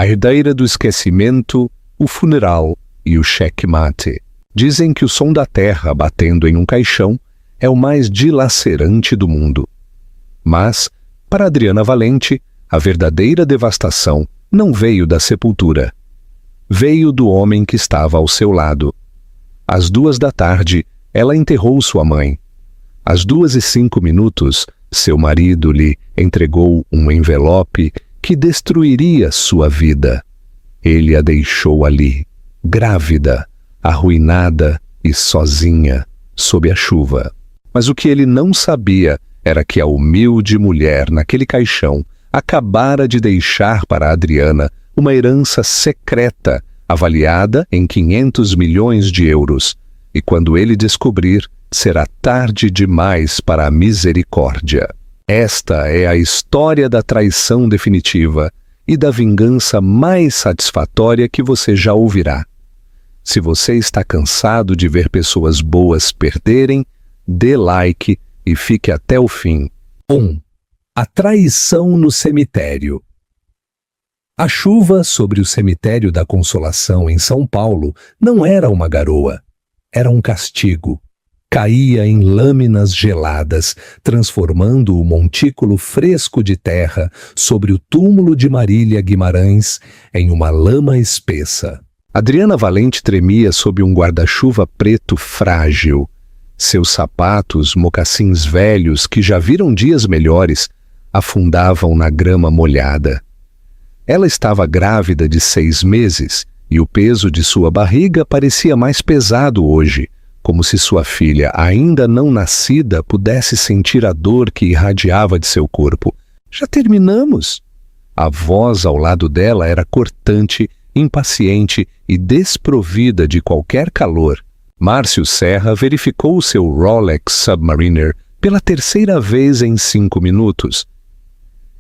A herdeira do esquecimento, o funeral e o checkmate. Dizem que o som da terra batendo em um caixão é o mais dilacerante do mundo. Mas, para Adriana Valente, a verdadeira devastação não veio da sepultura. Veio do homem que estava ao seu lado. Às 2h, ela enterrou sua mãe. Às 2h05, seu marido lhe entregou um envelope que destruiria sua vida. Ele a deixou ali, grávida, arruinada e sozinha, sob a chuva. Mas o que ele não sabia era que a humilde mulher naquele caixão acabara de deixar para Adriana uma herança secreta avaliada em 500 milhões de euros. E quando ele descobrir, será tarde demais para a misericórdia. Esta é a história da traição definitiva e da vingança mais satisfatória que você já ouvirá. Se você está cansado de ver pessoas boas perderem, dê like e fique até o fim. 1. A traição no cemitério. A chuva sobre o cemitério da Consolação em São Paulo não era uma garoa, era um castigo. Caía em lâminas geladas, transformando o montículo fresco de terra sobre o túmulo de Marília Guimarães em uma lama espessa. Adriana Valente tremia sob um guarda-chuva preto frágil. Seus sapatos, mocassins velhos que já viram dias melhores, afundavam na grama molhada. Ela estava grávida de 6 meses e o peso de sua barriga parecia mais pesado hoje, como se sua filha, ainda não nascida, pudesse sentir a dor que irradiava de seu corpo. Já terminamos? A voz ao lado dela era cortante, impaciente e desprovida de qualquer calor. Márcio Serra verificou o seu Rolex Submariner pela 3ª vez em 5 minutos.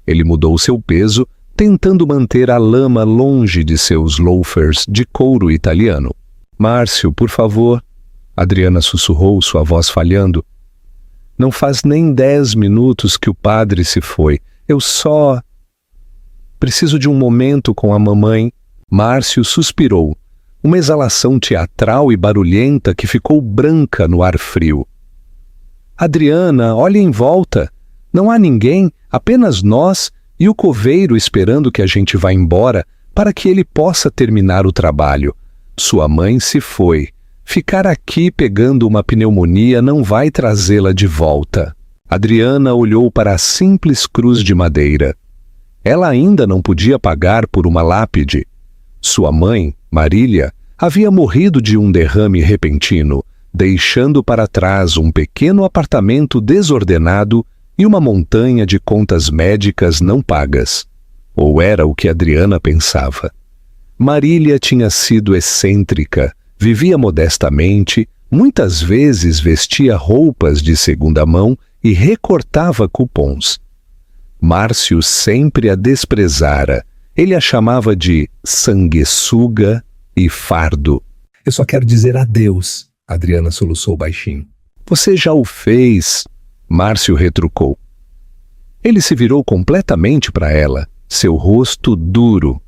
Ele mudou seu peso, tentando manter a lama longe de seus loafers de couro italiano. Márcio, por favor. Adriana sussurrou, sua voz falhando. Não faz nem 10 minutos que o padre se foi. Eu só... preciso de um momento com a mamãe. Márcio suspirou, uma exalação teatral e barulhenta que ficou branca no ar frio. Adriana, olhe em volta. Não há ninguém, apenas nós e o coveiro esperando que a gente vá embora para que ele possa terminar o trabalho. Sua mãe se foi. Ficar aqui pegando uma pneumonia não vai trazê-la de volta. Adriana olhou para a simples cruz de madeira. Ela ainda não podia pagar por uma lápide. Sua mãe, Marília, havia morrido de um derrame repentino, deixando para trás um pequeno apartamento desordenado e uma montanha de contas médicas não pagas. Ou era o que Adriana pensava. Marília tinha sido excêntrica, vivia modestamente, muitas vezes vestia roupas de segunda mão e recortava cupons. Márcio sempre a desprezara. Ele a chamava de sanguessuga e fardo. Eu só quero dizer adeus, Adriana soluçou baixinho. Você já o fez, Márcio retrucou. Ele se virou completamente para ela, seu rosto duro.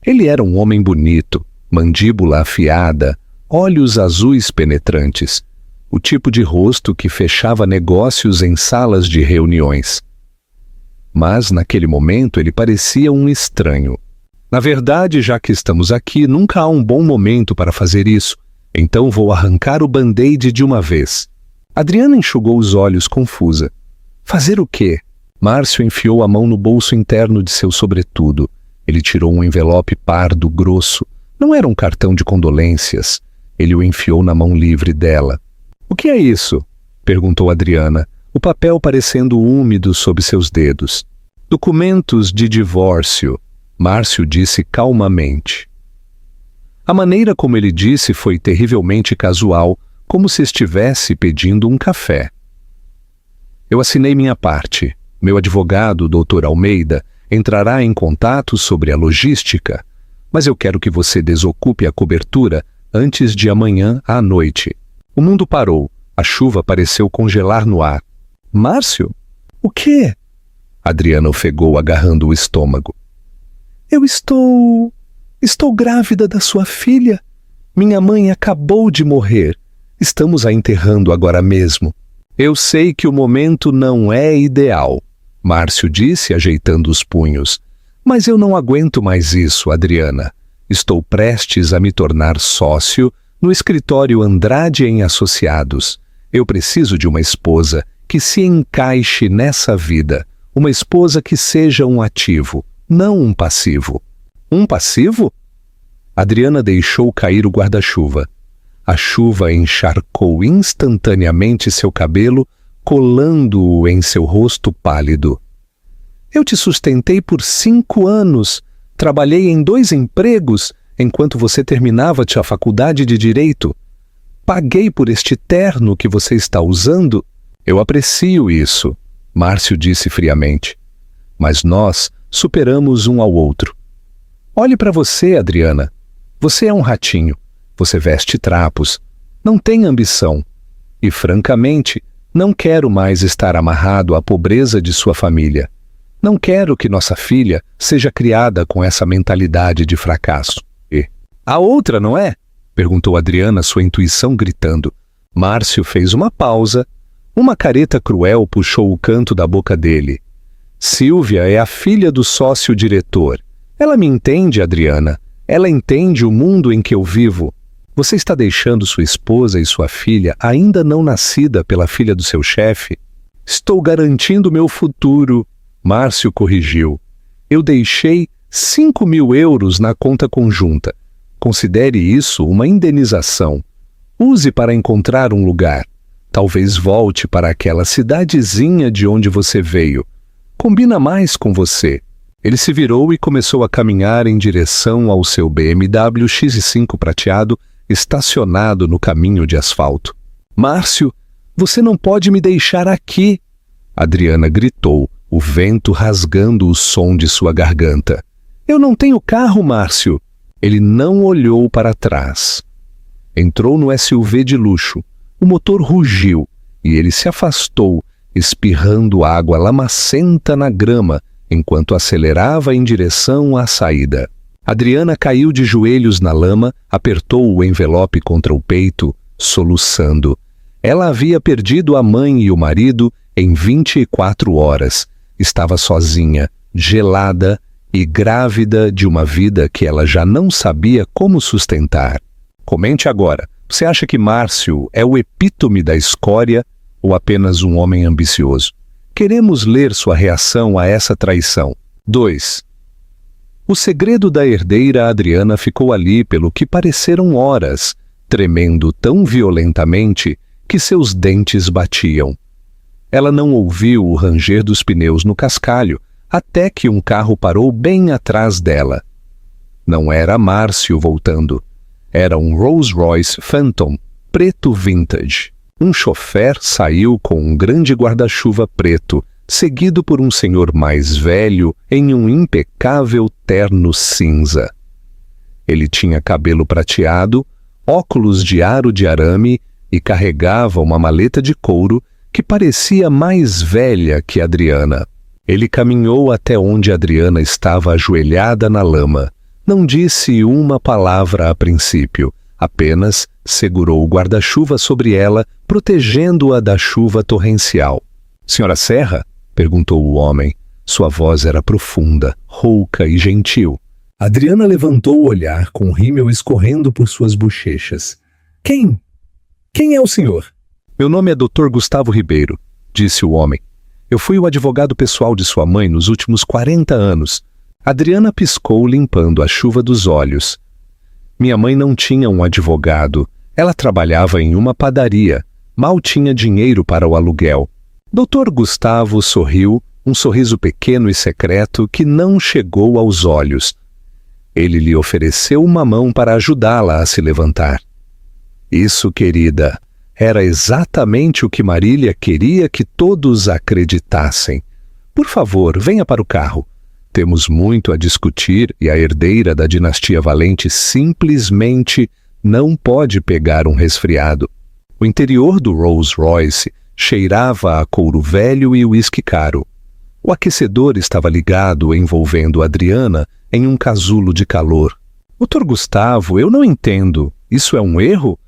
Ele era um homem bonito, mandíbula afiada, olhos azuis penetrantes, o tipo de rosto que fechava negócios em salas de reuniões. Mas, naquele momento, ele parecia um estranho. Na verdade, já que estamos aqui, nunca há um bom momento para fazer isso, então vou arrancar o band-aid de uma vez. Adriana enxugou os olhos confusa. Fazer o quê? Márcio enfiou a mão no bolso interno de seu sobretudo. Ele tirou um envelope pardo grosso. Não era um cartão de condolências. Ele o enfiou na mão livre dela. O que é isso? Perguntou Adriana, o papel parecendo úmido sob seus dedos. Documentos de divórcio, Márcio disse calmamente. A maneira como ele disse foi terrivelmente casual, como se estivesse pedindo um café. Eu assinei minha parte. Meu advogado, Dr. Almeida, entrará em contato sobre a logística, mas eu quero que você desocupe a cobertura antes de amanhã à noite. O mundo parou. A chuva pareceu congelar no ar. Márcio? O quê? Adriana ofegou, agarrando o estômago. Eu estou grávida da sua filha. Minha mãe acabou de morrer. Estamos a enterrando agora mesmo. Eu sei que o momento não é ideal, Márcio disse, ajeitando os punhos. Mas eu não aguento mais isso, Adriana. Estou prestes a me tornar sócio no escritório Andrade em Associados. Eu preciso de uma esposa que se encaixe nessa vida. Uma esposa que seja um ativo, não um passivo. Um passivo? Adriana deixou cair o guarda-chuva. A chuva encharcou instantaneamente seu cabelo, colando-o em seu rosto pálido. Eu te sustentei por 5 anos. Trabalhei em 2 empregos enquanto você terminava a faculdade de Direito. Paguei por este terno que você está usando. Eu aprecio isso, Márcio disse friamente. Mas nós superamos um ao outro. Olhe para você, Adriana. Você é um ratinho. Você veste trapos. Não tem ambição. E, francamente, não quero mais estar amarrado à pobreza de sua família. Não quero que nossa filha seja criada com essa mentalidade de fracasso. E a outra, não é? Perguntou Adriana, sua intuição gritando. Márcio fez uma pausa. Uma careta cruel puxou o canto da boca dele. Silvia é a filha do sócio-diretor. Ela me entende, Adriana. Ela entende o mundo em que eu vivo. Você está deixando sua esposa e sua filha ainda não nascida pela filha do seu chefe? Estou garantindo meu futuro, Márcio corrigiu. Eu deixei 5.000 euros na conta conjunta. Considere isso uma indenização. Use para encontrar um lugar. Talvez volte para aquela cidadezinha de onde você veio. Combina mais com você. Ele se virou e começou a caminhar em direção ao seu BMW X5 prateado, estacionado no caminho de asfalto. Márcio, você não pode me deixar aqui! Adriana gritou, o vento rasgando o som de sua garganta. Eu não tenho carro, Márcio! Ele não olhou para trás. Entrou no SUV de luxo. O motor rugiu e ele se afastou, espirrando água lamacenta na grama, enquanto acelerava em direção à saída. Adriana caiu de joelhos na lama, apertou o envelope contra o peito, soluçando. Ela havia perdido a mãe e o marido em 24 horas. Estava sozinha, gelada e grávida de uma vida que ela já não sabia como sustentar. Comente agora. Você acha que Márcio é o epítome da escória ou apenas um homem ambicioso? Queremos ler sua reação a essa traição. 2. O segredo da herdeira Adriana ficou ali pelo que pareceram horas, tremendo tão violentamente que seus dentes batiam. Ela não ouviu o ranger dos pneus no cascalho, até que um carro parou bem atrás dela. Não era Márcio voltando. Era um Rolls-Royce Phantom, preto vintage. Um chofer saiu com um grande guarda-chuva preto, seguido por um senhor mais velho em um impecável terno cinza. Ele tinha cabelo prateado, óculos de aro de arame e carregava uma maleta de couro que parecia mais velha que Adriana. Ele caminhou até onde Adriana estava ajoelhada na lama. Não disse uma palavra a princípio, apenas segurou o guarda-chuva sobre ela, protegendo-a da chuva torrencial. Senhora Serra? Perguntou o homem. Sua voz era profunda, rouca e gentil. Adriana levantou o olhar com o rímel escorrendo por suas bochechas. Quem é o senhor? Meu nome é Dr. Gustavo Ribeiro, disse o homem. Eu fui o advogado pessoal de sua mãe nos últimos 40 anos. Adriana piscou, limpando a chuva dos olhos. Minha mãe não tinha um advogado. Ela trabalhava em uma padaria. Mal tinha dinheiro para o aluguel. Dr. Gustavo sorriu, um sorriso pequeno e secreto que não chegou aos olhos. Ele lhe ofereceu uma mão para ajudá-la a se levantar. Isso, querida, era exatamente o que Marília queria que todos acreditassem. Por favor, venha para o carro. Temos muito a discutir e a herdeira da dinastia Valente simplesmente não pode pegar um resfriado. O interior do Rolls-Royce cheirava a couro velho e uísque caro. O aquecedor estava ligado, envolvendo Adriana em um casulo de calor. Dr. Gustavo, eu não entendo. Isso é um erro?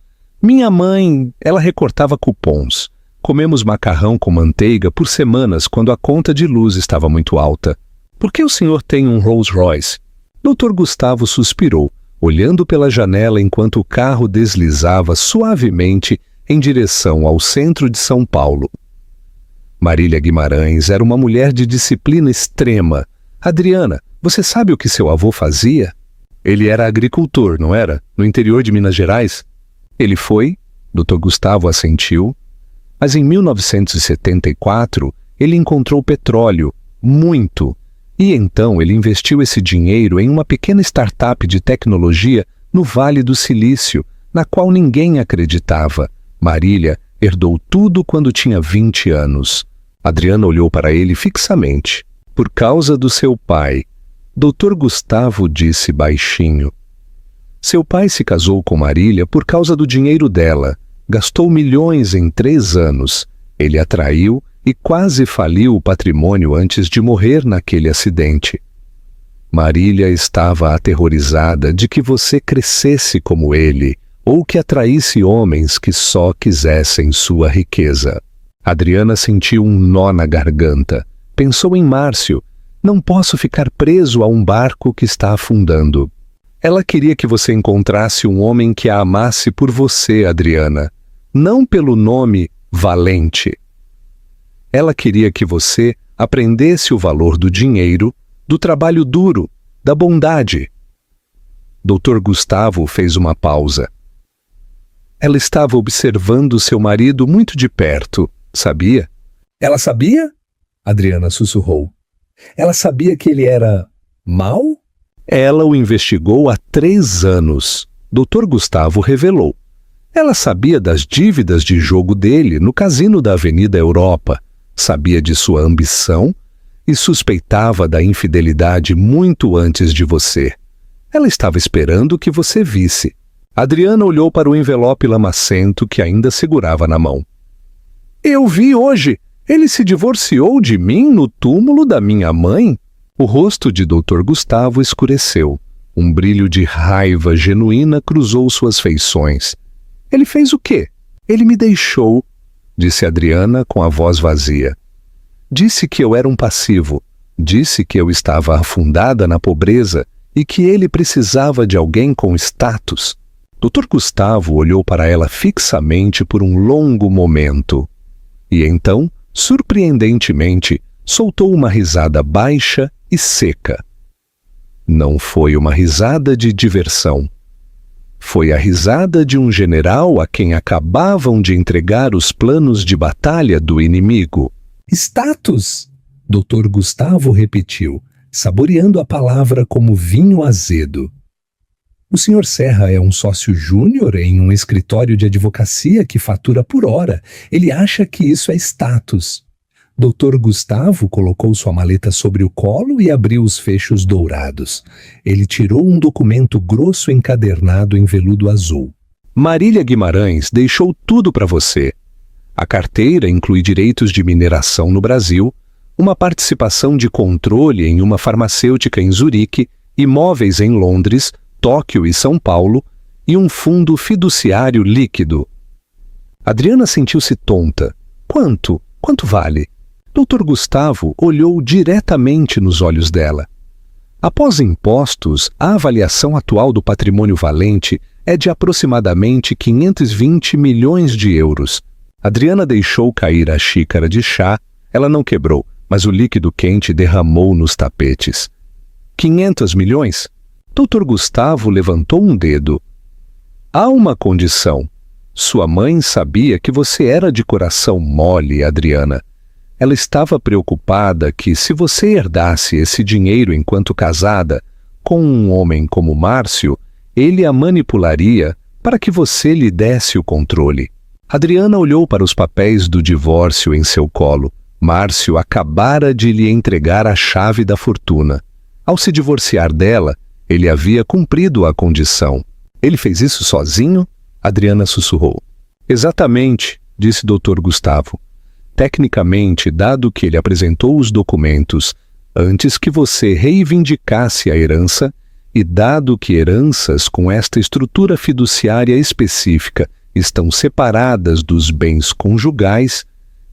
Minha mãe, ela recortava cupons. Comemos macarrão com manteiga por semanas quando a conta de luz estava muito alta. Por que o senhor tem um Rolls Royce? Dr. Gustavo suspirou, olhando pela janela enquanto o carro deslizava suavemente em direção ao centro de São Paulo. Marília Guimarães era uma mulher de disciplina extrema. Adriana, você sabe o que seu avô fazia? Ele era agricultor, não era? No interior de Minas Gerais? Ele foi, Dr. Gustavo assentiu, mas em 1974 ele encontrou petróleo, muito, e então ele investiu esse dinheiro em uma pequena startup de tecnologia no Vale do Silício, na qual ninguém acreditava. Marília herdou tudo quando tinha 20 anos. Adriana olhou para ele fixamente. Por causa do seu pai, Dr. Gustavo disse baixinho. Seu pai se casou com Marília por causa do dinheiro dela. Gastou milhões em 3 anos. Ele a traiu e quase faliu o patrimônio antes de morrer naquele acidente. Marília estava aterrorizada de que você crescesse como ele, ou que atraísse homens que só quisessem sua riqueza. Adriana sentiu um nó na garganta. Pensou em Márcio. Não posso ficar preso a um barco que está afundando. Ela queria que você encontrasse um homem que a amasse por você, Adriana, não pelo nome Valente. Ela queria que você aprendesse o valor do dinheiro, do trabalho duro, da bondade. Dr. Gustavo fez uma pausa. Ela estava observando seu marido muito de perto, sabia? Ela sabia? Adriana sussurrou. Ela sabia que ele era mau? Ela o investigou há 3 anos. Dr. Gustavo revelou. Ela sabia das dívidas de jogo dele no cassino da Avenida Europa, sabia de sua ambição e suspeitava da infidelidade muito antes de você. Ela estava esperando que você visse. Adriana olhou para o envelope lamacento que ainda segurava na mão. Eu vi hoje. Ele se divorciou de mim no túmulo da minha mãe? O rosto de Dr. Gustavo escureceu. Um brilho de raiva genuína cruzou suas feições. Ele fez o quê? Ele me deixou, disse Adriana com a voz vazia. Disse que eu era um passivo. Disse que eu estava afundada na pobreza e que ele precisava de alguém com status. Dr. Gustavo olhou para ela fixamente por um longo momento. E então, surpreendentemente, soltou uma risada baixa e seca. Não foi uma risada de diversão. Foi a risada de um general a quem acabavam de entregar os planos de batalha do inimigo. Status! Dr. Gustavo repetiu, saboreando a palavra como vinho azedo. O Sr. Serra é um sócio júnior em um escritório de advocacia que fatura por hora. Ele acha que isso é status. Dr. Gustavo colocou sua maleta sobre o colo e abriu os fechos dourados. Ele tirou um documento grosso encadernado em veludo azul. Marília Guimarães deixou tudo para você. A carteira inclui direitos de mineração no Brasil, uma participação de controle em uma farmacêutica em Zurique, imóveis em Londres, Tóquio e São Paulo e um fundo fiduciário líquido. Adriana sentiu-se tonta. Quanto? Quanto vale? Dr. Gustavo olhou diretamente nos olhos dela. Após impostos, a avaliação atual do patrimônio Valente é de aproximadamente 520 milhões de euros. Adriana deixou cair a xícara de chá. Ela não quebrou, mas o líquido quente derramou nos tapetes. 500 milhões? Dr. Gustavo levantou um dedo. Há uma condição. Sua mãe sabia que você era de coração mole, Adriana. Ela estava preocupada que, se você herdasse esse dinheiro enquanto casada, com um homem como Márcio, ele a manipularia para que você lhe desse o controle. Adriana olhou para os papéis do divórcio em seu colo. Márcio acabara de lhe entregar a chave da fortuna. Ao se divorciar dela, ele havia cumprido a condição. Ele fez isso sozinho? Adriana sussurrou. Exatamente, disse Dr. Gustavo. Tecnicamente, dado que ele apresentou os documentos, antes que você reivindicasse a herança, e dado que heranças com esta estrutura fiduciária específica estão separadas dos bens conjugais,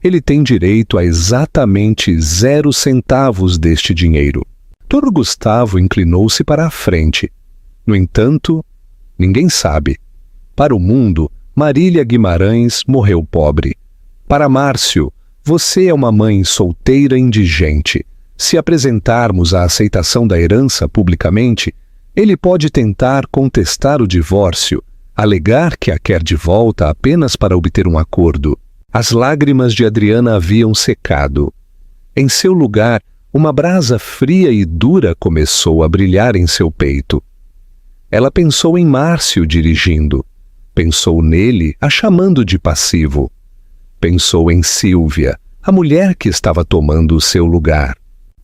ele tem direito a exatamente 0 centavos deste dinheiro. Dr. Gustavo inclinou-se para a frente. No entanto, ninguém sabe. Para o mundo, Marília Guimarães morreu pobre. Para Márcio, você é uma mãe solteira indigente. Se apresentarmos a aceitação da herança publicamente, ele pode tentar contestar o divórcio, alegar que a quer de volta apenas para obter um acordo. As lágrimas de Adriana haviam secado. Em seu lugar, uma brasa fria e dura começou a brilhar em seu peito. Ela pensou em Márcio dirigindo. Pensou nele, a chamando de passivo. Pensou em Sílvia, a mulher que estava tomando o seu lugar.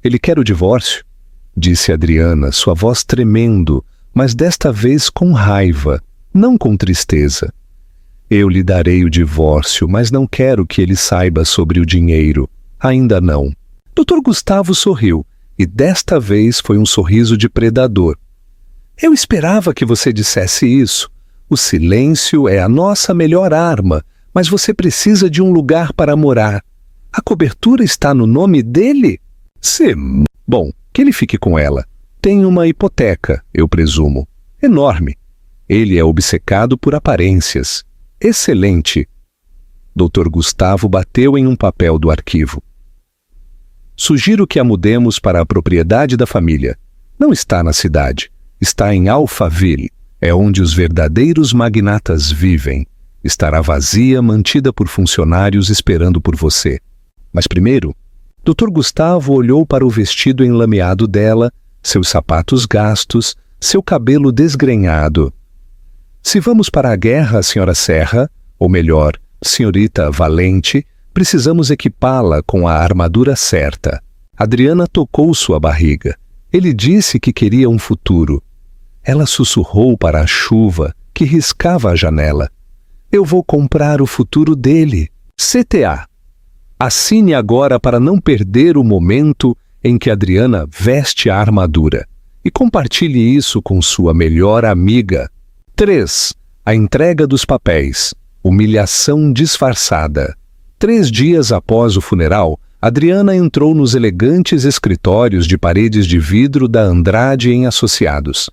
Ele quer o divórcio? Disse Adriana, sua voz tremendo, mas desta vez com raiva, não com tristeza. Eu lhe darei o divórcio, mas não quero que ele saiba sobre o dinheiro. Ainda não. Dr. Gustavo sorriu, e desta vez foi um sorriso de predador. Eu esperava que você dissesse isso. O silêncio é a nossa melhor arma, mas você precisa de um lugar para morar. A cobertura está no nome dele? Sim. Bom, que ele fique com ela. Tem uma hipoteca, eu presumo. Enorme. Ele é obcecado por aparências. Excelente. Dr. Gustavo bateu em um papel do arquivo. Sugiro que a mudemos para a propriedade da família. Não está na cidade. Está em Alphaville. É onde os verdadeiros magnatas vivem. Estará vazia, mantida por funcionários esperando por você. Mas primeiro, Dr. Gustavo olhou para o vestido enlameado dela, seus sapatos gastos, seu cabelo desgrenhado. Se vamos para a guerra, Sra. Serra, ou melhor, Senhorita Valente, precisamos equipá-la com a armadura certa. Adriana tocou sua barriga. Ele disse que queria um futuro. Ela sussurrou para a chuva, que riscava a janela. Eu vou comprar o futuro dele. CTA. Assine agora para não perder o momento em que Adriana veste a armadura. E compartilhe isso com sua melhor amiga. 3. A entrega dos papéis. Humilhação disfarçada. 3 dias após o funeral, Adriana entrou nos elegantes escritórios de paredes de vidro da Andrade em Associados.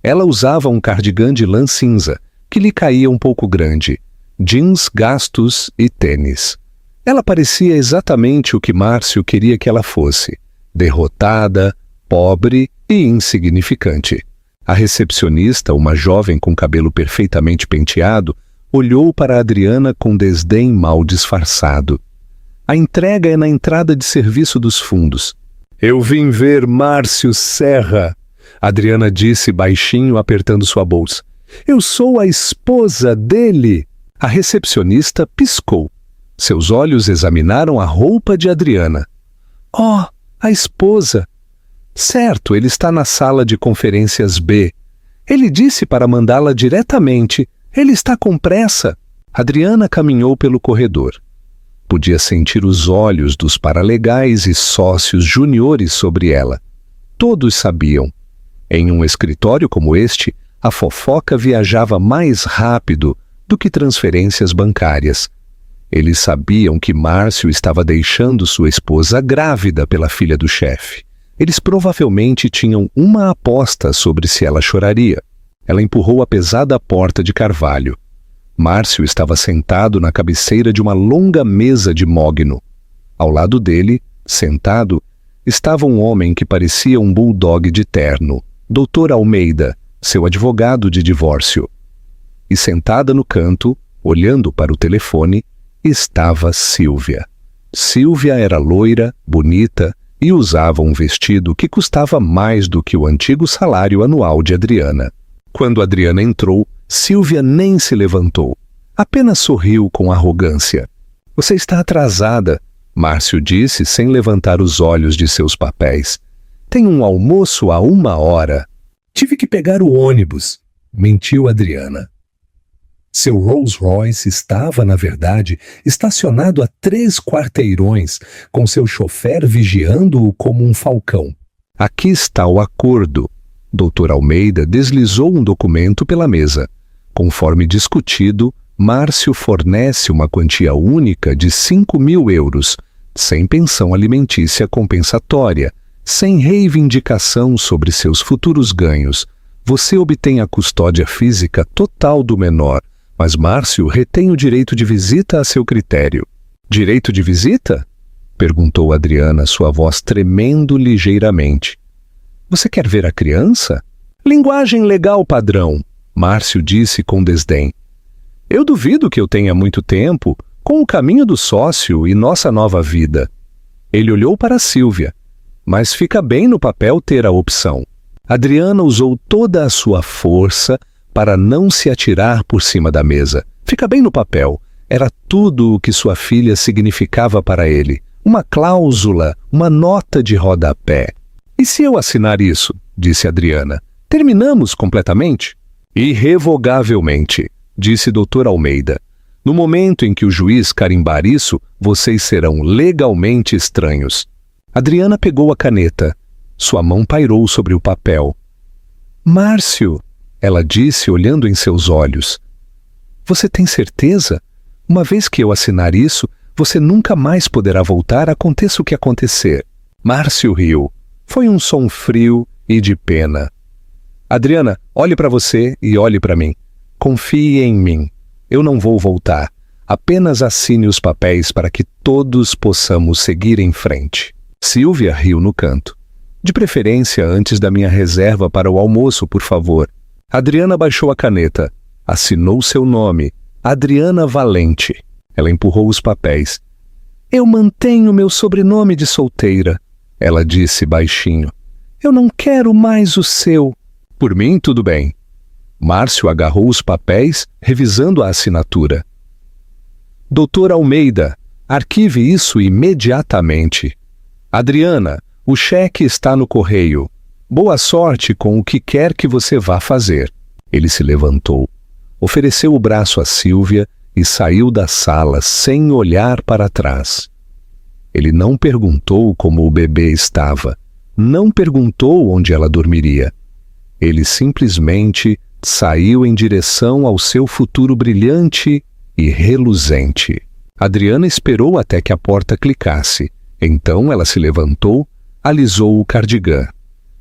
Ela usava um cardigan de lã cinza, que lhe caía um pouco grande, jeans gastos e tênis. Ela parecia exatamente o que Márcio queria que ela fosse, derrotada, pobre e insignificante. A recepcionista, uma jovem com cabelo perfeitamente penteado, olhou para Adriana com desdém mal disfarçado. A entrega é na entrada de serviço dos fundos. Eu vim ver Márcio Serra, Adriana disse baixinho, apertando sua bolsa. Eu sou a esposa dele. A recepcionista piscou. Seus olhos examinaram a roupa de Adriana. Oh, a esposa. Certo, ele está na sala de conferências B. Ele disse para mandá-la diretamente. Ele está com pressa. Adriana caminhou pelo corredor. Podia sentir os olhos dos paralegais e sócios juniores sobre ela. Todos sabiam. Em um escritório como este, a fofoca viajava mais rápido do que transferências bancárias. Eles sabiam que Márcio estava deixando sua esposa grávida pela filha do chefe. Eles provavelmente tinham uma aposta sobre se ela choraria. Ela empurrou a pesada porta de carvalho. Márcio estava sentado na cabeceira de uma longa mesa de mogno. Ao lado dele, sentado, estava um homem que parecia um bulldog de terno, Dr. Almeida, seu advogado de divórcio. E sentada no canto, olhando para o telefone, estava Sílvia. Sílvia era loira, bonita e usava um vestido que custava mais do que o antigo salário anual de Adriana. Quando Adriana entrou, Sílvia nem se levantou. Apenas sorriu com arrogância. Você está atrasada, Márcio disse sem levantar os olhos de seus papéis. Tem um almoço a 1 hora. Tive que pegar o ônibus, mentiu Adriana. Seu Rolls Royce estava, na verdade, estacionado a 3 quarteirões, com seu chofer vigiando-o como um falcão. Aqui está o acordo. Dr. Almeida deslizou um documento pela mesa. Conforme discutido, Márcio fornece uma quantia única de 5.000 euros, sem pensão alimentícia compensatória, sem reivindicação sobre seus futuros ganhos. Você obtém a custódia física total do menor, mas Márcio retém o direito de visita a seu critério. Direito de visita? Perguntou Adriana, sua voz tremendo ligeiramente. Você quer ver a criança? Linguagem legal padrão, Márcio disse com desdém. Eu duvido que eu tenha muito tempo com o caminho do sócio e nossa nova vida. Ele olhou para Sílvia, mas fica bem no papel ter a opção. Adriana usou toda a sua força para não se atirar por cima da mesa. Fica bem no papel. Era tudo o que sua filha significava para ele. Uma cláusula, uma nota de rodapé. E se eu assinar isso? Disse Adriana. Terminamos completamente? Irrevogavelmente, disse Dr. Almeida. No momento em que o juiz carimbar isso, vocês serão legalmente estranhos. Adriana pegou a caneta. Sua mão pairou sobre o papel. Márcio, ela disse olhando em seus olhos. Você tem certeza? Uma vez que eu assinar isso, você nunca mais poderá voltar, aconteça o que acontecer. Márcio riu. Foi um som frio e de pena. Adriana, olhe para você e olhe para mim. Confie em mim. Eu não vou voltar. Apenas assine os papéis para que todos possamos seguir em frente. Sílvia riu no canto. De preferência antes da minha reserva para o almoço, por favor. Adriana baixou a caneta. Assinou seu nome. Adriana Valente. Ela empurrou os papéis. Eu mantenho meu sobrenome de solteira. Ela disse baixinho. Eu não quero mais o seu. Por mim, tudo bem. Márcio agarrou os papéis, revisando a assinatura. Doutor Almeida, arquive isso imediatamente. Adriana, o cheque está no correio. Boa sorte com o que quer que você vá fazer. Ele se levantou, ofereceu o braço a Sílvia e saiu da sala sem olhar para trás. Ele não perguntou como o bebê estava, não perguntou onde ela dormiria. Ele simplesmente saiu em direção ao seu futuro brilhante e reluzente. Adriana esperou até que a porta clicasse. Então ela se levantou, alisou o cardigã.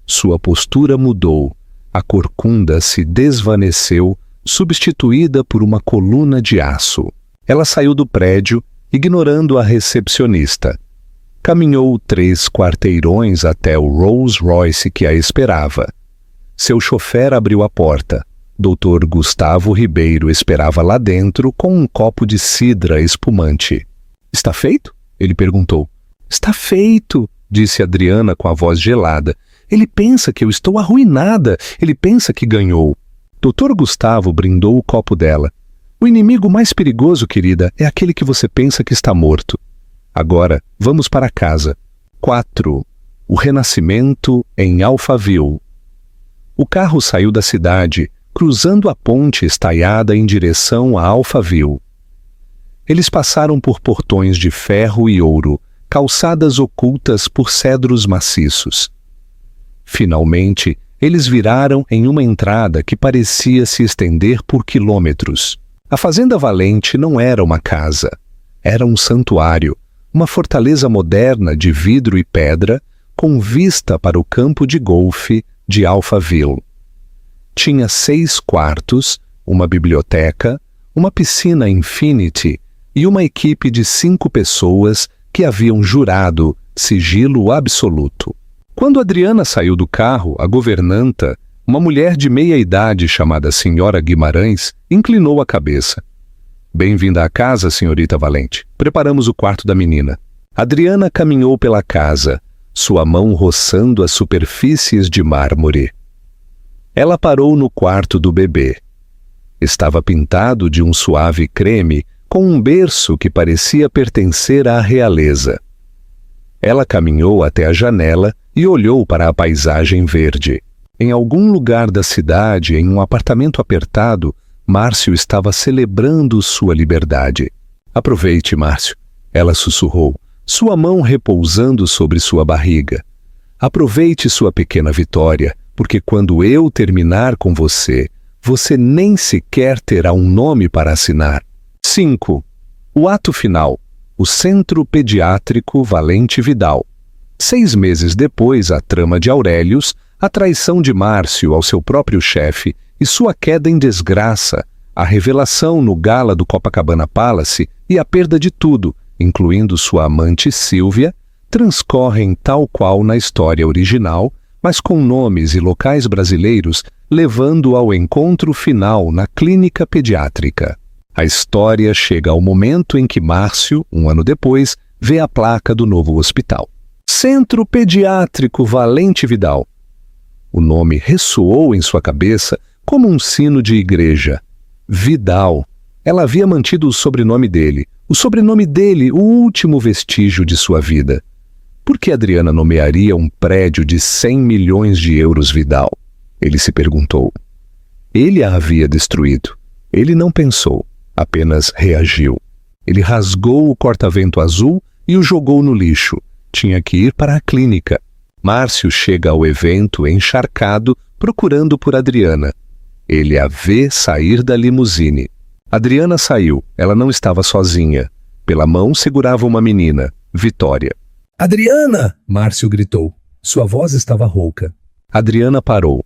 Sua postura mudou. A corcunda se desvaneceu, substituída por uma coluna de aço. Ela saiu do prédio, ignorando a recepcionista. Caminhou 3 quarteirões até o Rolls Royce que a esperava. Seu chofer abriu a porta. Dr. Gustavo Ribeiro esperava lá dentro com um copo de cidra espumante. Está feito? Ele perguntou. Está feito, disse Adriana com a voz gelada. Ele pensa que eu estou arruinada. Ele pensa que ganhou. Dr. Gustavo brindou o copo dela. O inimigo mais perigoso, querida, é aquele que você pensa que está morto. Agora, vamos para casa. 4. O renascimento em Alphaville. O carro saiu da cidade, cruzando a ponte estaiada em direção a Alphaville. Eles passaram por portões de ferro e ouro, calçadas ocultas por cedros maciços. Finalmente, eles viraram em uma entrada que parecia se estender por quilômetros. A Fazenda Valente não era uma casa. Era um santuário, uma fortaleza moderna de vidro e pedra, com vista para o campo de golfe de Alphaville. Tinha 6 quartos, uma biblioteca, uma piscina infinity e uma equipe de 5 pessoas que haviam jurado sigilo absoluto. Quando Adriana saiu do carro, a governanta, uma mulher de meia-idade chamada Senhora Guimarães, inclinou a cabeça. Bem-vinda à casa, senhorita Valente. Preparamos o quarto da menina. Adriana caminhou pela casa, sua mão roçando as superfícies de mármore. Ela parou no quarto do bebê. Estava pintado de um suave creme, com um berço que parecia pertencer à realeza. Ela caminhou até a janela e olhou para a paisagem verde. Em algum lugar da cidade, em um apartamento apertado, Márcio estava celebrando sua liberdade. Aproveite, Márcio, ela sussurrou, sua mão repousando sobre sua barriga. Aproveite sua pequena vitória, porque quando eu terminar com você, você nem sequer terá um nome para assinar. 5. O ato final. O Centro Pediátrico Valente Vidal. 6 meses depois, a trama de Aurelius, a traição de Márcio ao seu próprio chefe e sua queda em desgraça, a revelação no gala do Copacabana Palace e a perda de tudo, incluindo sua amante Sílvia, transcorrem tal qual na história original, mas com nomes e locais brasileiros, levando ao encontro final na clínica pediátrica. A história chega ao momento em que Márcio, um ano depois, vê a placa do novo hospital. Centro Pediátrico Valente Vidal. O nome ressoou em sua cabeça como um sino de igreja. Vidal. Ela havia mantido o sobrenome dele, o último vestígio de sua vida. Por que Adriana nomearia um prédio de 100 milhões de euros Vidal? Ele se perguntou. Ele a havia destruído. Ele não pensou, apenas reagiu. Ele rasgou o corta-vento azul e o jogou no lixo. Tinha que ir para a clínica. Márcio chega ao evento encharcado, procurando por Adriana. Ele a vê sair da limusine. Adriana saiu. Ela não estava sozinha. Pela mão segurava uma menina, Vitória. Adriana! Márcio gritou. Sua voz estava rouca. Adriana parou.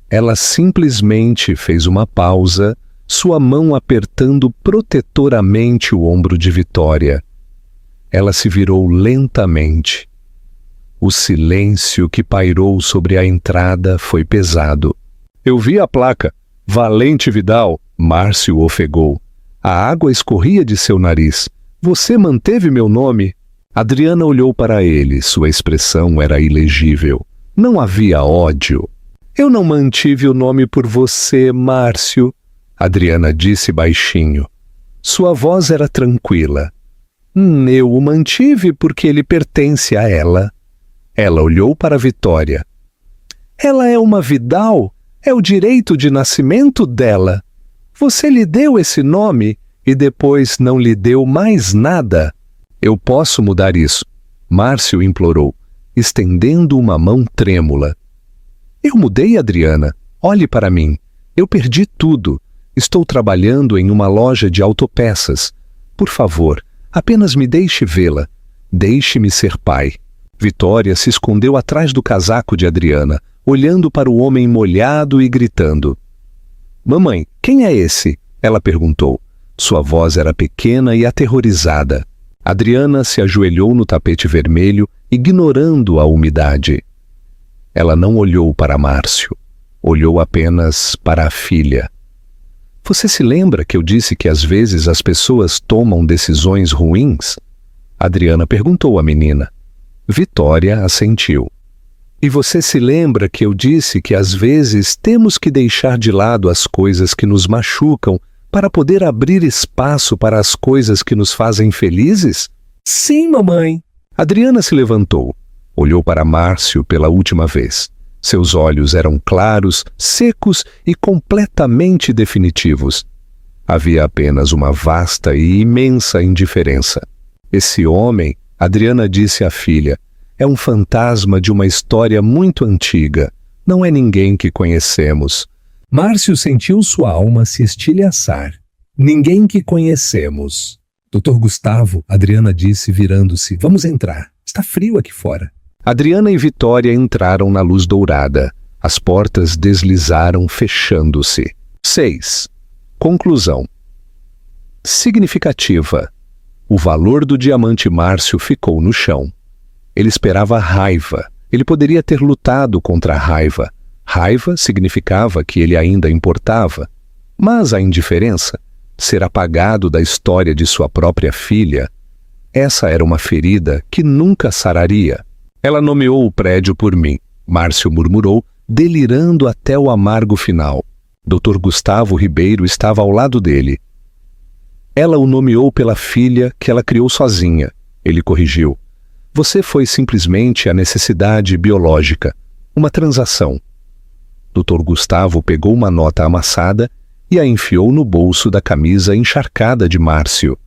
Ela simplesmente fez uma pausa, sua mão apertando protetoramente o ombro de Vitória. Ela se virou lentamente. O silêncio que pairou sobre a entrada foi pesado. Eu vi a placa. Valente Vidal. Márcio ofegou. A água escorria de seu nariz. Você manteve meu nome? Adriana olhou para ele. Sua expressão era ilegível. Não havia ódio. Eu não mantive o nome por você, Márcio. Adriana disse baixinho. Sua voz era tranquila. Eu o mantive porque ele pertence a ela. Ela olhou para Vitória. Ela é uma Vidal? É o direito de nascimento dela. Você lhe deu esse nome e depois não lhe deu mais nada. Eu posso mudar isso, Márcio implorou, estendendo uma mão trêmula. Eu mudei, Adriana. Olhe para mim. Eu perdi tudo. Estou trabalhando em uma loja de autopeças. Por favor, apenas me deixe vê-la. Deixe-me ser pai. Vitória se escondeu atrás do casaco de Adriana, olhando para o homem molhado e gritando. Mamãe, quem é esse? Ela perguntou. Sua voz era pequena e aterrorizada. Adriana se ajoelhou no tapete vermelho, ignorando a umidade. Ela não olhou para Márcio. Olhou apenas para a filha. Você se lembra que eu disse que às vezes as pessoas tomam decisões ruins? Adriana perguntou à menina. Vitória assentiu. E você se lembra que eu disse que às vezes temos que deixar de lado as coisas que nos machucam para poder abrir espaço para as coisas que nos fazem felizes? Sim, mamãe. Adriana se levantou. Olhou para Márcio pela última vez. Seus olhos eram claros, secos e completamente definitivos. Havia apenas uma vasta e imensa indiferença. Esse homem, Adriana disse à filha, é um fantasma de uma história muito antiga. Não é ninguém que conhecemos. Márcio sentiu sua alma se estilhaçar. Ninguém que conhecemos. Dr. Gustavo, Adriana disse virando-se. Vamos entrar. Está frio aqui fora. Adriana e Vitória entraram na luz dourada. As portas deslizaram, fechando-se. 6. Conclusão. Significativa. O valor do diamante Márcio ficou no chão. Ele esperava raiva. Ele poderia ter lutado contra a raiva. Raiva significava que ele ainda importava. Mas a indiferença, ser apagado da história de sua própria filha, essa era uma ferida que nunca sararia. Ela nomeou o prédio por mim, Márcio murmurou, delirando até o amargo final. Dr. Gustavo Ribeiro estava ao lado dele. Ela o nomeou pela filha que ela criou sozinha. Ele corrigiu. Você foi simplesmente a necessidade biológica, uma transação. Dr. Gustavo pegou uma nota amassada e a enfiou no bolso da camisa encharcada de Márcio.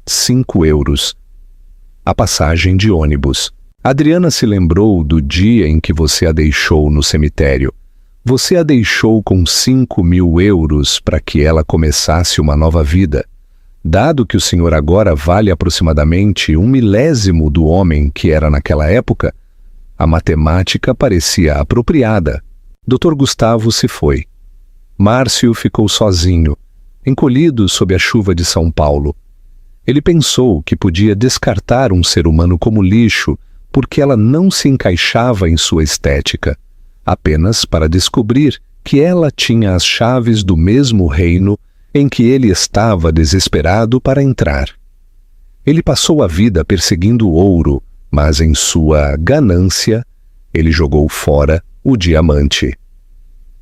5 euros. A passagem de ônibus. Adriana se lembrou do dia em que você a deixou no cemitério. Você a deixou com 5.000 euros para que ela começasse uma nova vida. Dado que o senhor agora vale aproximadamente 1/1000 do homem que era naquela época, a matemática parecia apropriada. Dr. Gustavo se foi. Márcio ficou sozinho, encolhido sob a chuva de São Paulo. Ele pensou que podia descartar um ser humano como lixo porque ela não se encaixava em sua estética, apenas para descobrir que ela tinha as chaves do mesmo reino em que ele estava desesperado para entrar. Ele passou a vida perseguindo o ouro, mas em sua ganância, ele jogou fora o diamante.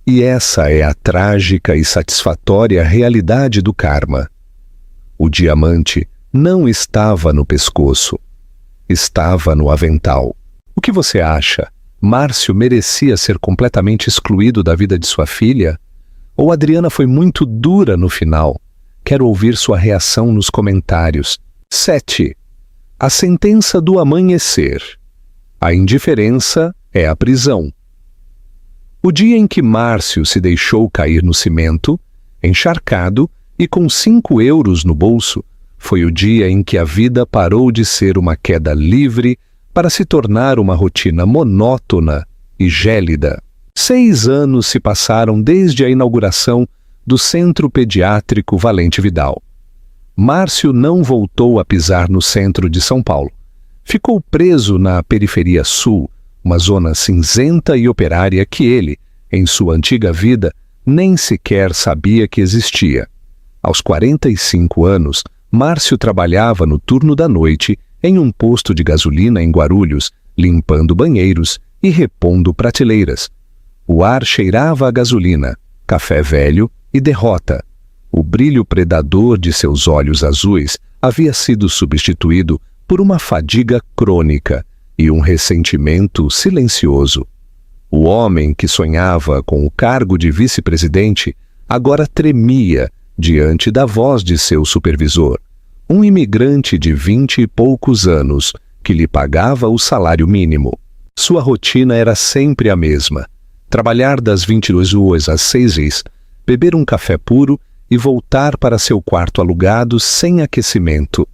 E essa é a trágica e satisfatória realidade do karma. O diamante não estava no pescoço, estava no avental. O que você acha? Márcio merecia ser completamente excluído da vida de sua filha? Ou Adriana foi muito dura no final? Quero ouvir sua reação nos comentários. 7. A sentença do amanhecer. A indiferença é a prisão. O dia em que Márcio se deixou cair no cimento, encharcado e com 5 euros no bolso, foi o dia em que a vida parou de ser uma queda livre para se tornar uma rotina monótona e gélida. 6 anos se passaram desde a inauguração do Centro Pediátrico Valente Vidal. Márcio não voltou a pisar no centro de São Paulo. Ficou preso na periferia sul, uma zona cinzenta e operária que ele, em sua antiga vida, nem sequer sabia que existia. Aos 45 anos, Márcio trabalhava no turno da noite em um posto de gasolina em Guarulhos, limpando banheiros e repondo prateleiras. O ar cheirava a gasolina, café velho e derrota. O brilho predador de seus olhos azuis havia sido substituído por uma fadiga crônica e um ressentimento silencioso. O homem que sonhava com o cargo de vice-presidente agora tremia diante da voz de seu supervisor, um imigrante de 20 e poucos anos que lhe pagava o salário mínimo. Sua rotina era sempre a mesma: trabalhar das 22h às 6h, beber um café puro e voltar para seu quarto alugado sem aquecimento.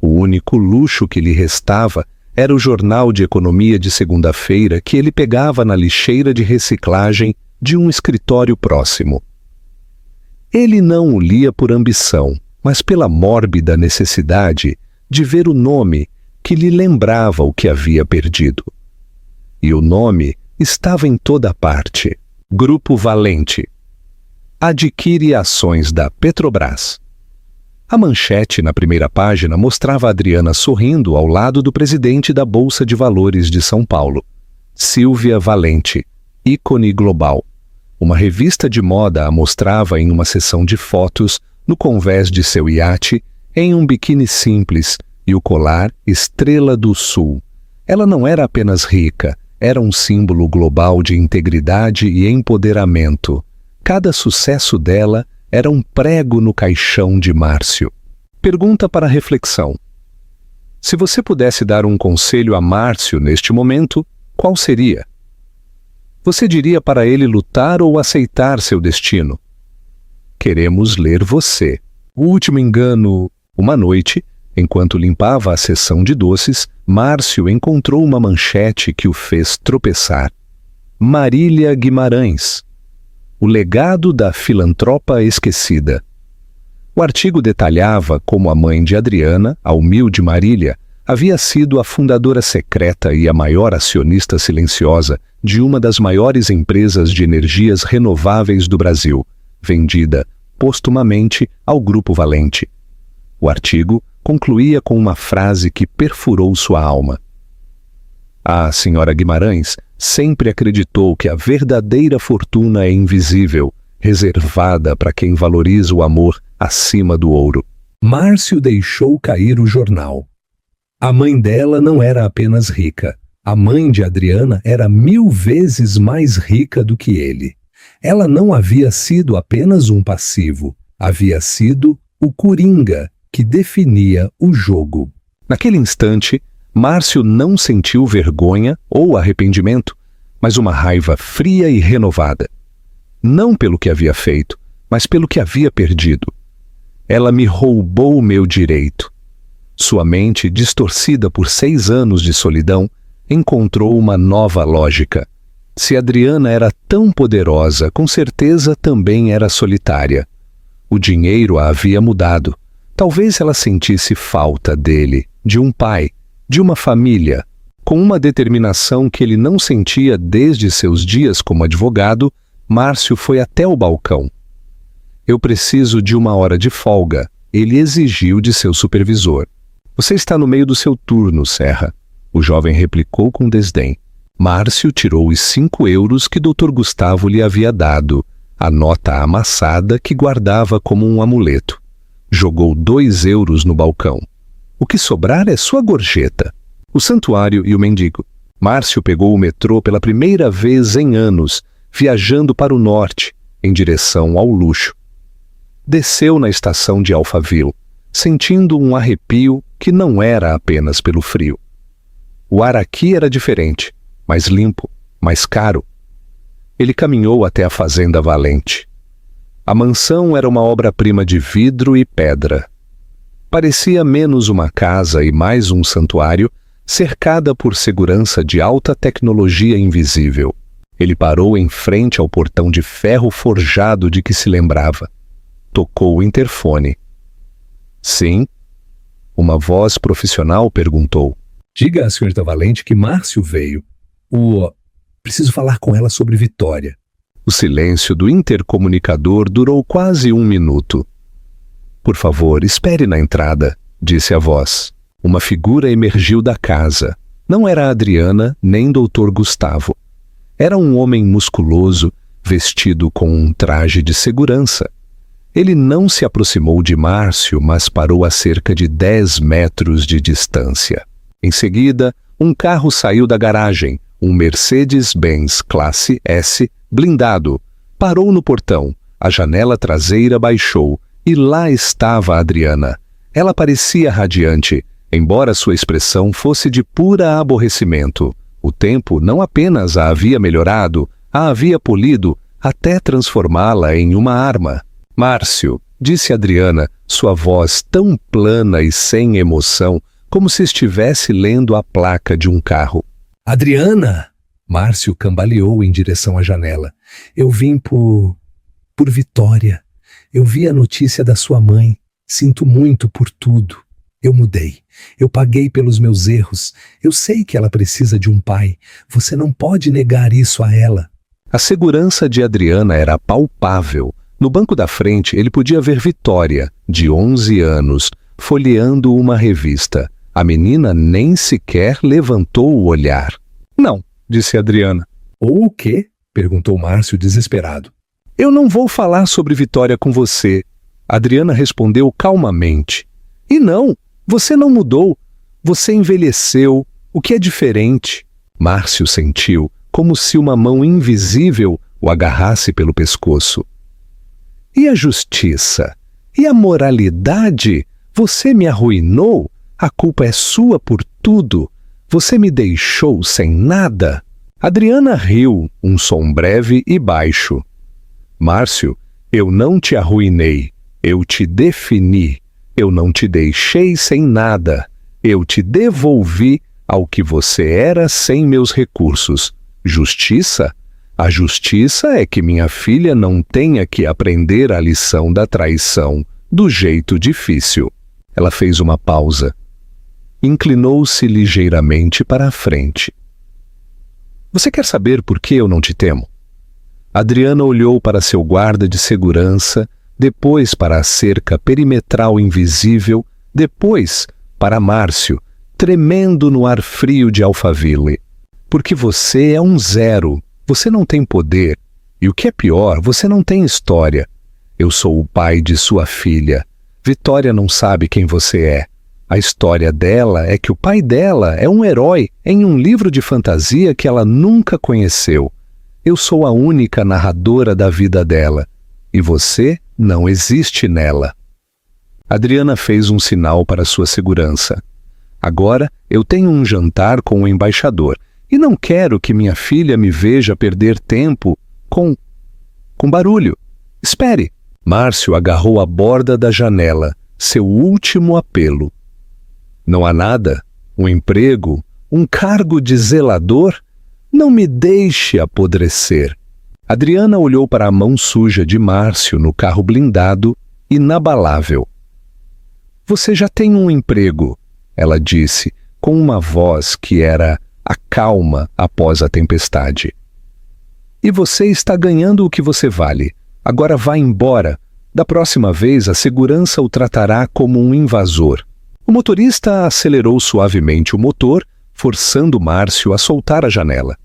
O único luxo que lhe restava era o jornal de economia de segunda-feira que ele pegava na lixeira de reciclagem de um escritório próximo. Ele não o lia por ambição, mas pela mórbida necessidade de ver o nome que lhe lembrava o que havia perdido. E o nome estava em toda parte: Grupo Valente. Adquire ações da Petrobras. A manchete na primeira página mostrava a Adriana sorrindo ao lado do presidente da Bolsa de Valores de São Paulo, Silvia Valente, ícone global. Uma revista de moda a mostrava em uma sessão de fotos no convés de seu iate, em um biquíni simples e o colar Estrela do Sul. Ela não era apenas rica, era um símbolo global de integridade e empoderamento. Cada sucesso dela era um prego no caixão de Márcio. Pergunta para reflexão. Se você pudesse dar um conselho a Márcio neste momento, qual seria? Você diria para ele lutar ou aceitar seu destino? Queremos ler você. O último engano. Uma noite, enquanto limpava a seção de doces, Márcio encontrou uma manchete que o fez tropeçar. Marília Guimarães. O legado da filantropa esquecida. O artigo detalhava como a mãe de Adriana, a humilde Marília, havia sido a fundadora secreta e a maior acionista silenciosa de uma das maiores empresas de energias renováveis do Brasil, vendida postumamente ao Grupo Valente. O artigo concluía com uma frase que perfurou sua alma. A senhora Guimarães sempre acreditou que a verdadeira fortuna é invisível, reservada para quem valoriza o amor acima do ouro. Márcio deixou cair o jornal. A mãe dela não era apenas rica. A mãe de Adriana era 1000 vezes mais rica do que ele. Ela não havia sido apenas um passivo, havia sido o coringa que definia o jogo. Naquele instante, Márcio não sentiu vergonha ou arrependimento, mas uma raiva fria e renovada. Não pelo que havia feito, mas pelo que havia perdido. Ela me roubou o meu direito. Sua mente, distorcida por 6 anos de solidão, encontrou uma nova lógica. Se Adriana era tão poderosa, com certeza também era solitária. O dinheiro a havia mudado. Talvez ela sentisse falta dele, de um pai, de uma família. Com uma determinação que ele não sentia desde seus dias como advogado, Márcio foi até o balcão. Eu preciso de 1 hora de folga, ele exigiu de seu supervisor. Você está no meio do seu turno, Serra. O jovem replicou com desdém. Márcio tirou os 5 euros que Dr. Gustavo lhe havia dado, a nota amassada que guardava como um amuleto. Jogou 2 euros no balcão. O que sobrar é sua gorjeta. O santuário e o mendigo. Márcio pegou o metrô pela primeira vez em anos, viajando para o norte, em direção ao luxo. Desceu na estação de Alphaville, sentindo um arrepio que não era apenas pelo frio. O ar aqui era diferente, mais limpo, mais caro. Ele caminhou até a Fazenda Valente. A mansão era uma obra-prima de vidro e pedra. Parecia menos uma casa e mais um santuário, cercada por segurança de alta tecnologia invisível. Ele parou em frente ao portão de ferro forjado de que se lembrava. Tocou o interfone. Sim? Uma voz profissional perguntou. Diga à senhorita Valente que Márcio veio. Preciso falar com ela sobre Vitória. O silêncio do intercomunicador durou quase 1 minuto. Por favor, espere na entrada, disse a voz. Uma figura emergiu da casa. Não era Adriana nem Dr. Gustavo. Era um homem musculoso, vestido com um traje de segurança. Ele não se aproximou de Márcio, mas parou a cerca de 10 metros de distância. Em seguida, um carro saiu da garagem, um Mercedes-Benz Classe S blindado. Parou no portão, a janela traseira baixou e lá estava a Adriana. Ela parecia radiante, embora sua expressão fosse de pura aborrecimento. O tempo não apenas a havia melhorado, a havia polido até transformá-la em uma arma. Márcio, disse Adriana, sua voz tão plana e sem emoção, como se estivesse lendo a placa de um carro. Adriana! Márcio cambaleou em direção à janela. Eu vim por Vitória. Eu vi a notícia da sua mãe. Sinto muito por tudo. Eu mudei. Eu paguei pelos meus erros. Eu sei que ela precisa de um pai. Você não pode negar isso a ela. A segurança de Adriana era palpável. No banco da frente, ele podia ver Vitória, de 11 anos, folheando uma revista. A menina nem sequer levantou o olhar. Não, disse Adriana. Ou o quê? Perguntou Márcio desesperado. Eu não vou falar sobre Vitória com você. Adriana respondeu calmamente. E não, você não mudou. Você envelheceu, o que é diferente. Márcio sentiu como se uma mão invisível o agarrasse pelo pescoço. E a justiça? E a moralidade? Você me arruinou? A culpa é sua por tudo. Você me deixou sem nada. Adriana riu, um som breve e baixo. Márcio, eu não te arruinei. Eu te defini. Eu não te deixei sem nada. Eu te devolvi ao que você era sem meus recursos. Justiça? A justiça é que minha filha não tenha que aprender a lição da traição do jeito difícil. Ela fez uma pausa. Inclinou-se ligeiramente para a frente. Você quer saber por que eu não te temo? Adriana olhou para seu guarda de segurança, depois para a cerca perimetral invisível, depois para Márcio, tremendo no ar frio de Alphaville. Porque você é um zero. Você não tem poder. E o que é pior, você não tem história. Eu sou o pai de sua filha. Vitória não sabe quem você é. A história dela é que o pai dela é um herói em um livro de fantasia que ela nunca conheceu. Eu sou a única narradora da vida dela, e você não existe nela. Adriana fez um sinal para sua segurança. Agora eu tenho um jantar com o embaixador, e não quero que minha filha me veja perder tempo com barulho. Espere! Márcio agarrou a borda da janela, seu último apelo. Não há nada? Um emprego? Um cargo de zelador? Não me deixe apodrecer. Adriana olhou para a mão suja de Márcio no carro blindado, inabalável. Você já tem um emprego, ela disse, com uma voz que era a calma após a tempestade. E você está ganhando o que você vale. Agora vá embora. Da próxima vez, a segurança o tratará como um invasor. O motorista acelerou suavemente o motor, forçando Márcio a soltar a janela.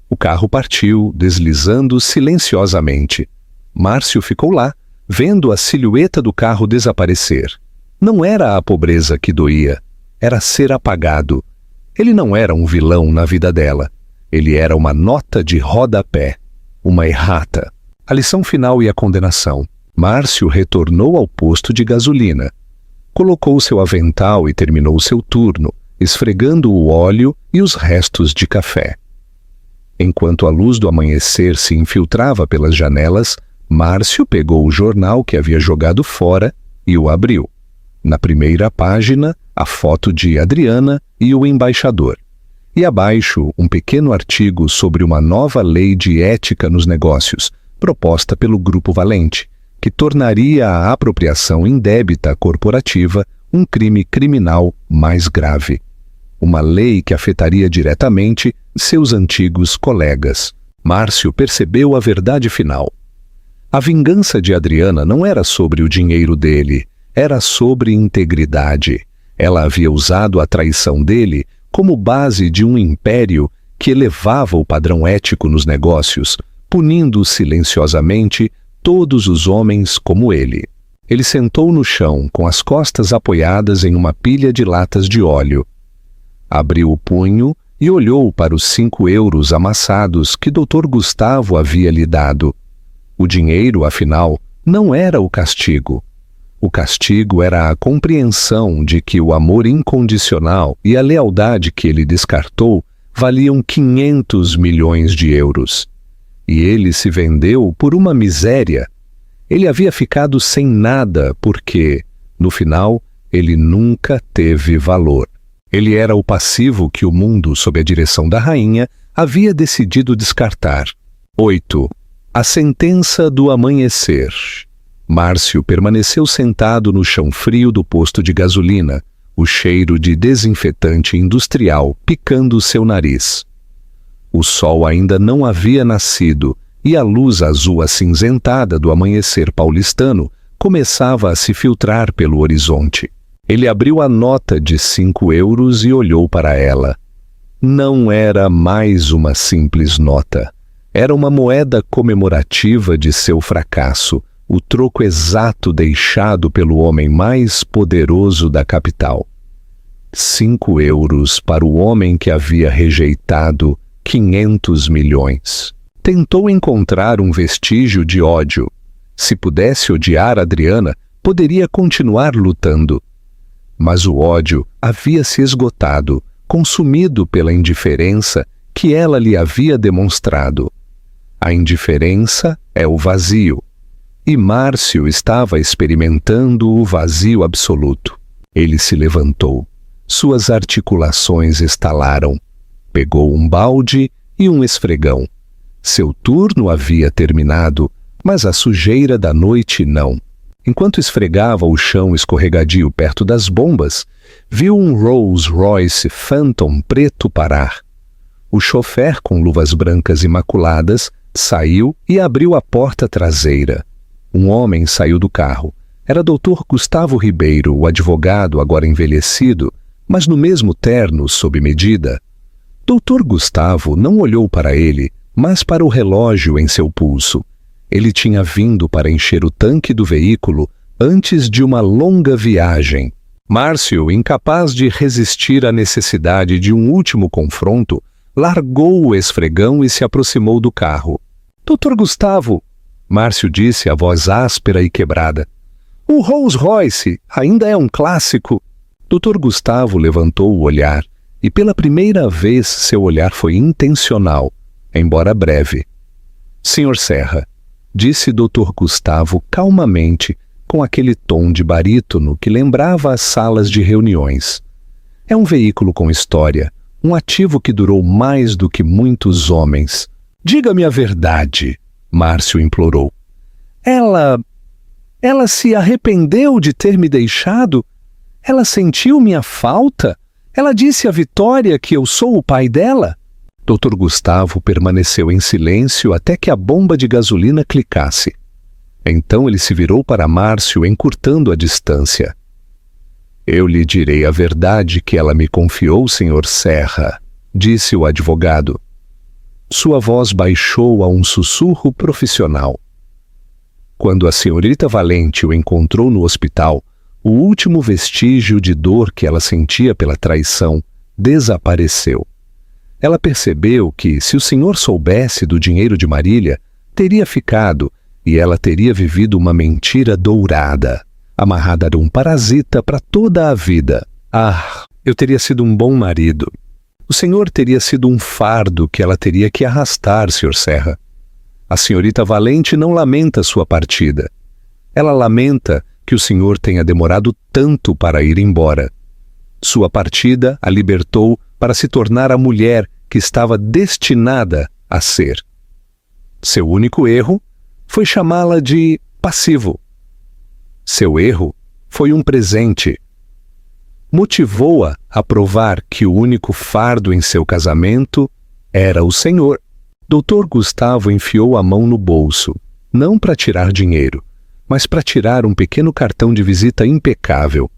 O carro partiu, deslizando silenciosamente. Márcio ficou lá, vendo a silhueta do carro desaparecer. Não era a pobreza que doía, era ser apagado. Ele não era um vilão na vida dela. Ele era uma nota de rodapé, uma errata. A lição final e a condenação. Márcio retornou ao posto de gasolina. Colocou seu avental e terminou seu turno, esfregando o óleo e os restos de café. Enquanto a luz do amanhecer se infiltrava pelas janelas, Márcio pegou o jornal que havia jogado fora e o abriu. Na primeira página, a foto de Adriana e o embaixador. E abaixo, um pequeno artigo sobre uma nova lei de ética nos negócios, proposta pelo Grupo Valente, que tornaria a apropriação indébita corporativa um crime criminal mais grave. Uma lei que afetaria diretamente seus antigos colegas. Márcio percebeu a verdade final. A vingança de Adriana não era sobre o dinheiro dele, era sobre integridade. Ela havia usado a traição dele como base de um império que elevava o padrão ético nos negócios, punindo silenciosamente todos os homens como ele. Ele sentou no chão, com as costas apoiadas em uma pilha de latas de óleo. Abriu o punho e olhou para os 5 euros amassados que Dr. Gustavo havia lhe dado. O dinheiro, afinal, não era o castigo. O castigo era a compreensão de que o amor incondicional e a lealdade que ele descartou valiam 500 milhões de euros. E ele se vendeu por uma miséria. Ele havia ficado sem nada porque, no final, ele nunca teve valor. Ele era o passivo que o mundo, sob a direção da rainha, havia decidido descartar. 8. A sentença do amanhecer. Márcio permaneceu sentado no chão frio do posto de gasolina, o cheiro de desinfetante industrial picando seu nariz. O sol ainda não havia nascido e a luz azul acinzentada do amanhecer paulistano começava a se filtrar pelo horizonte. Ele abriu a nota de 5 euros e olhou para ela. Não era mais uma simples nota. Era uma moeda comemorativa de seu fracasso, o troco exato deixado pelo homem mais poderoso da capital. 5 euros para o homem que havia rejeitado 500 milhões. Tentou encontrar um vestígio de ódio. Se pudesse odiar Adriana, poderia continuar lutando. Mas o ódio havia se esgotado, consumido pela indiferença que ela lhe havia demonstrado. A indiferença é o vazio. E Márcio estava experimentando o vazio absoluto. Ele se levantou. Suas articulações estalaram. Pegou um balde e um esfregão. Seu turno havia terminado, mas a sujeira da noite não. Enquanto esfregava o chão escorregadio perto das bombas, viu um Rolls-Royce Phantom preto parar. O chofer, com luvas brancas imaculadas, saiu e abriu a porta traseira. Um homem saiu do carro. Era Dr. Gustavo Ribeiro, o advogado agora envelhecido, mas no mesmo terno, sob medida. Dr. Gustavo não olhou para ele, mas para o relógio em seu pulso. Ele tinha vindo para encher o tanque do veículo antes de uma longa viagem. Márcio, incapaz de resistir à necessidade de um último confronto, largou o esfregão e se aproximou do carro. Doutor Gustavo, Márcio disse a voz áspera e quebrada. O Rolls Royce ainda é um clássico. Doutor Gustavo levantou o olhar e pela primeira vez seu olhar foi intencional, embora breve. Senhor Serra, disse Dr. Gustavo calmamente, com aquele tom de barítono que lembrava as salas de reuniões. É um veículo com história, um ativo que durou mais do que muitos homens. Diga-me a verdade, Márcio implorou. Ela se arrependeu de ter me deixado? Ela sentiu minha falta? Ela disse à Vitória que eu sou o pai dela? Dr. Gustavo permaneceu em silêncio até que a bomba de gasolina clicasse. Então ele se virou para Márcio, encurtando a distância. Eu lhe direi a verdade que ela me confiou, Sr. Serra, disse o advogado. Sua voz baixou a um sussurro profissional. Quando a senhorita Valente o encontrou no hospital, o último vestígio de dor que ela sentia pela traição desapareceu. Ela percebeu que, se o senhor soubesse do dinheiro de Marília, teria ficado e ela teria vivido uma mentira dourada, amarrada a um parasita para toda a vida. Ah, eu teria sido um bom marido. O senhor teria sido um fardo que ela teria que arrastar, Sr. Serra. A senhorita Valente não lamenta sua partida. Ela lamenta que o senhor tenha demorado tanto para ir embora. Sua partida a libertou para se tornar a mulher que estava destinada a ser. Seu único erro foi chamá-la de passivo. Seu erro foi um presente. Motivou-a a provar que o único fardo em seu casamento era o senhor. Dr. Gustavo enfiou a mão no bolso, não para tirar dinheiro, mas para tirar um pequeno cartão de visita impecável.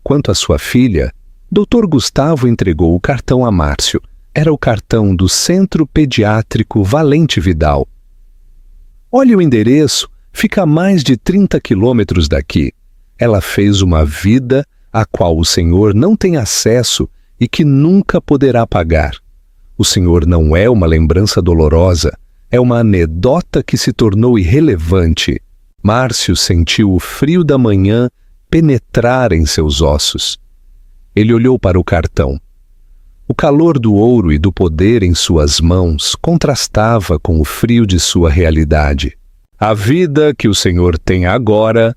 Quanto à sua filha, Dr. Gustavo entregou o cartão a Márcio. Era o cartão do Centro Pediátrico Valente Vidal. Olhe o endereço, fica a mais de 30 quilômetros daqui. Ela fez uma vida a qual o senhor não tem acesso e que nunca poderá pagar. O senhor não é uma lembrança dolorosa, é uma anedota que se tornou irrelevante. Márcio sentiu o frio da manhã penetrar em seus ossos. Ele olhou para o cartão. O calor do ouro e do poder em suas mãos contrastava com o frio de sua realidade. A vida que o senhor tem agora,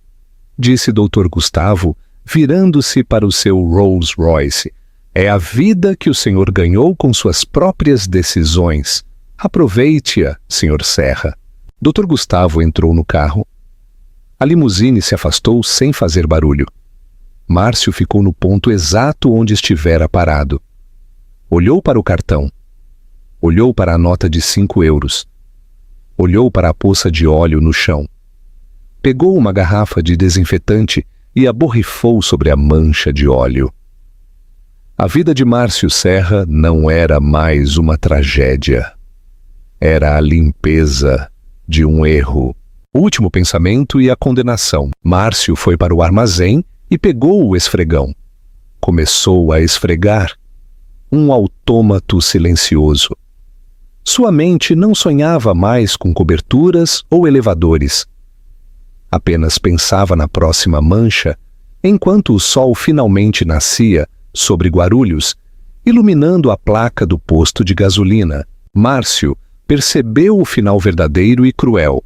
disse Dr. Gustavo, virando-se para o seu Rolls Royce, é a vida que o senhor ganhou com suas próprias decisões. Aproveite-a, Sr. Serra. Dr. Gustavo entrou no carro. A limusine se afastou sem fazer barulho. Márcio ficou no ponto exato onde estivera parado. Olhou para o cartão. Olhou para a nota de 5 euros. Olhou para a poça de óleo no chão. Pegou uma garrafa de desinfetante e a borrifou sobre a mancha de óleo. A vida de Márcio Serra não era mais uma tragédia. Era a limpeza de um erro. O último pensamento e a condenação. Márcio foi para o armazém e pegou o esfregão. Começou a esfregar. Um autômato silencioso. Sua mente não sonhava mais com coberturas ou elevadores. Apenas pensava na próxima mancha, enquanto o sol finalmente nascia sobre Guarulhos, iluminando a placa do posto de gasolina. Márcio percebeu o final verdadeiro e cruel.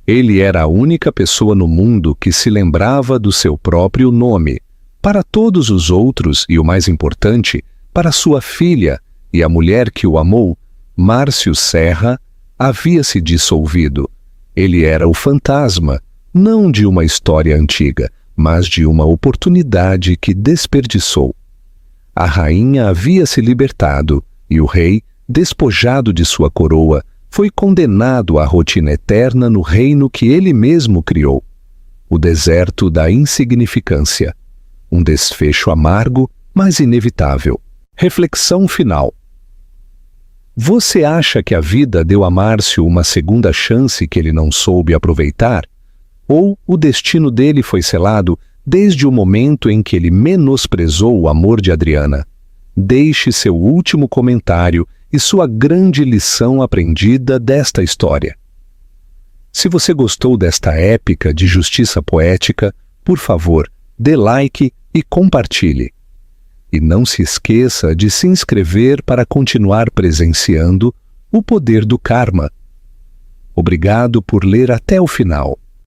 Ele era a única pessoa no mundo que se lembrava do seu próprio nome. Para todos os outros, e o mais importante, para sua filha e a mulher que o amou, Márcio Serra havia se dissolvido. Ele era o fantasma, não de uma história antiga, mas de uma oportunidade que desperdiçou. A rainha havia se libertado e o rei, despojado de sua coroa, foi condenado à rotina eterna no reino que ele mesmo criou. O deserto da insignificância. Um desfecho amargo, mas inevitável. Reflexão final. Você acha que a vida deu a Márcio uma segunda chance que ele não soube aproveitar? Ou o destino dele foi selado desde o momento em que ele menosprezou o amor de Adriana? Deixe seu último comentário e sua grande lição aprendida desta história. Se você gostou desta épica de justiça poética, por favor, dê like e compartilhe. E não se esqueça de se inscrever para continuar presenciando o poder do karma. Obrigado por ler até o final.